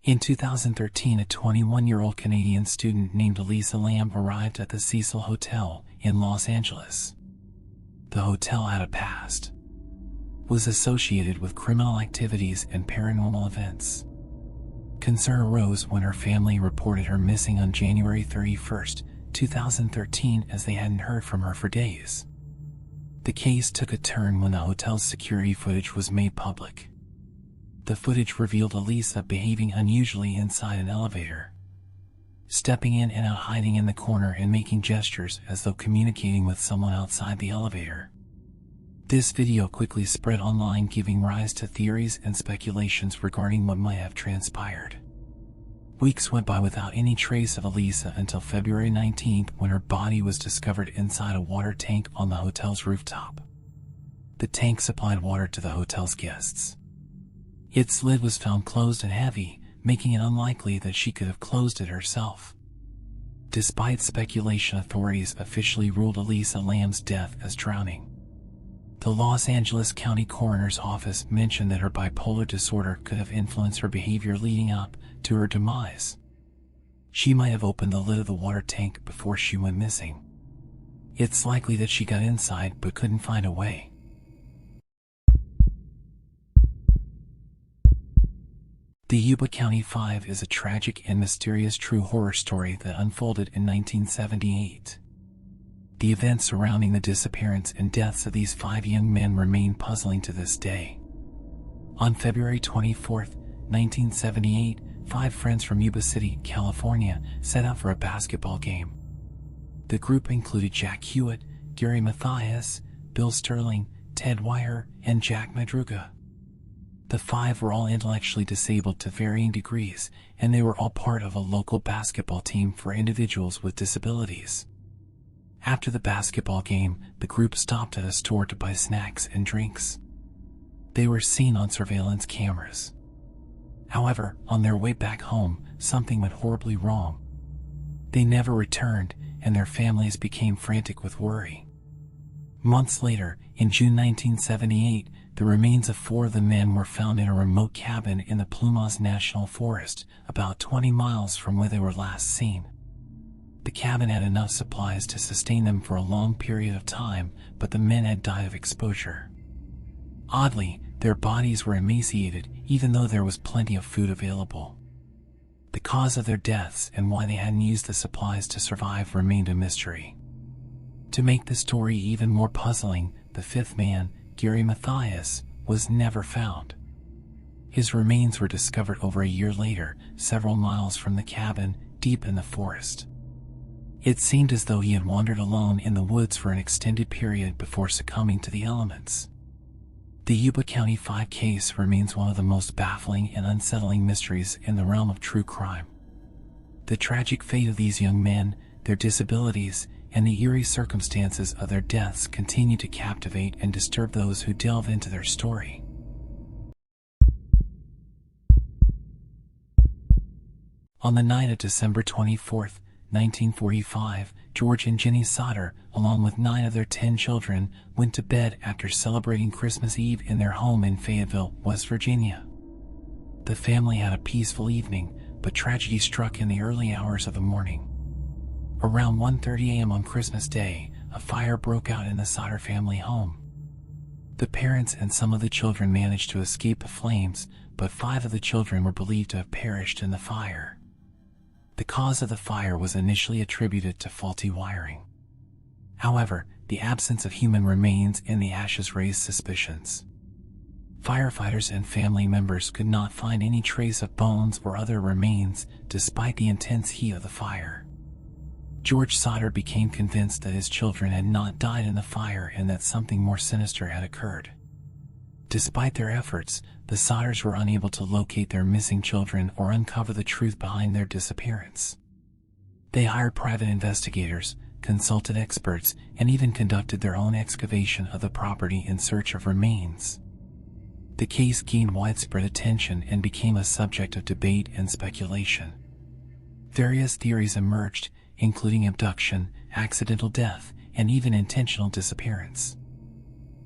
In 2013, a 21-year-old Canadian student named Elisa Lam arrived at the Cecil Hotel in Los Angeles. The hotel had a past, was associated with criminal activities and paranormal events. Concern arose when her family reported her missing on January 31, 2013, as they hadn't heard from her for days. The case took a turn when the hotel's security footage was made public. The footage revealed Elisa behaving unusually inside an elevator, stepping in and out, hiding in the corner, and making gestures as though communicating with someone outside the elevator. This video quickly spread online, giving rise to theories and speculations regarding what might have transpired. Weeks went by without any trace of Elisa until February 19th, when her body was discovered inside a water tank on the hotel's rooftop. The tank supplied water to the hotel's guests. Its lid was found closed and heavy, making it unlikely that she could have closed it herself. Despite speculation, authorities officially ruled Elisa Lam's death as drowning. The Los Angeles County Coroner's Office mentioned that her bipolar disorder could have influenced her behavior leading up to her demise. She might have opened the lid of the water tank before she went missing. It's likely that she got inside but couldn't find a way. The Yuba County Five is a tragic and mysterious true horror story that unfolded in 1978. The events surrounding the disappearance and deaths of these 5 young men remain puzzling to this day. On February 24, 1978, 5 friends from Yuba City, California, set out for a basketball game. The group included Jack Hewitt, Gary Mathias, Bill Sterling, Ted Wire, and Jack Madruga. The 5 were all intellectually disabled to varying degrees, and they were all part of a local basketball team for individuals with disabilities. After the basketball game, the group stopped at a store to buy snacks and drinks. They were seen on surveillance cameras. However, on their way back home, something went horribly wrong. They never returned, and their families became frantic with worry. Months later, in June 1978, the remains of 4 of the men were found in a remote cabin in the Plumas National Forest, about 20 miles from where they were last seen. The cabin had enough supplies to sustain them for a long period of time, but the men had died of exposure. Oddly, their bodies were emaciated, even though there was plenty of food available. The cause of their deaths and why they hadn't used the supplies to survive remained a mystery. To make the story even more puzzling, the 5th man, Gary Mathias, was never found. His remains were discovered over a year later, several miles from the cabin, deep in the forest. It seemed as though he had wandered alone in the woods for an extended period before succumbing to the elements. The Yuba County Five case remains one of the most baffling and unsettling mysteries in the realm of true crime. The tragic fate of these young men, their disabilities, and the eerie circumstances of their deaths continue to captivate and disturb those who delve into their story. On the night of December 24, 1945, George and Jenny Sodder, along with 9 of their 10 children, went to bed after celebrating Christmas Eve in their home in Fayetteville, West Virginia. The family had a peaceful evening, but tragedy struck in the early hours of the morning. Around 1:30 a.m. on Christmas Day, a fire broke out in the Sodder family home. The parents and some of the children managed to escape the flames, but 5 of the children were believed to have perished in the fire. The cause of the fire was initially attributed to faulty wiring. However, the absence of human remains in the ashes raised suspicions. Firefighters and family members could not find any trace of bones or other remains, despite the intense heat of the fire. George Sodder became convinced that his children had not died in the fire and that something more sinister had occurred. Despite their efforts, the Sodders were unable to locate their missing children or uncover the truth behind their disappearance. They hired private investigators, consulted experts, and even conducted their own excavation of the property in search of remains. The case gained widespread attention and became a subject of debate and speculation. Various theories emerged, including abduction, accidental death, and even intentional disappearance.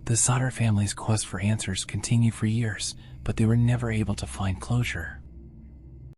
The Sodder family's quest for answers continued for years, but they were never able to find closure.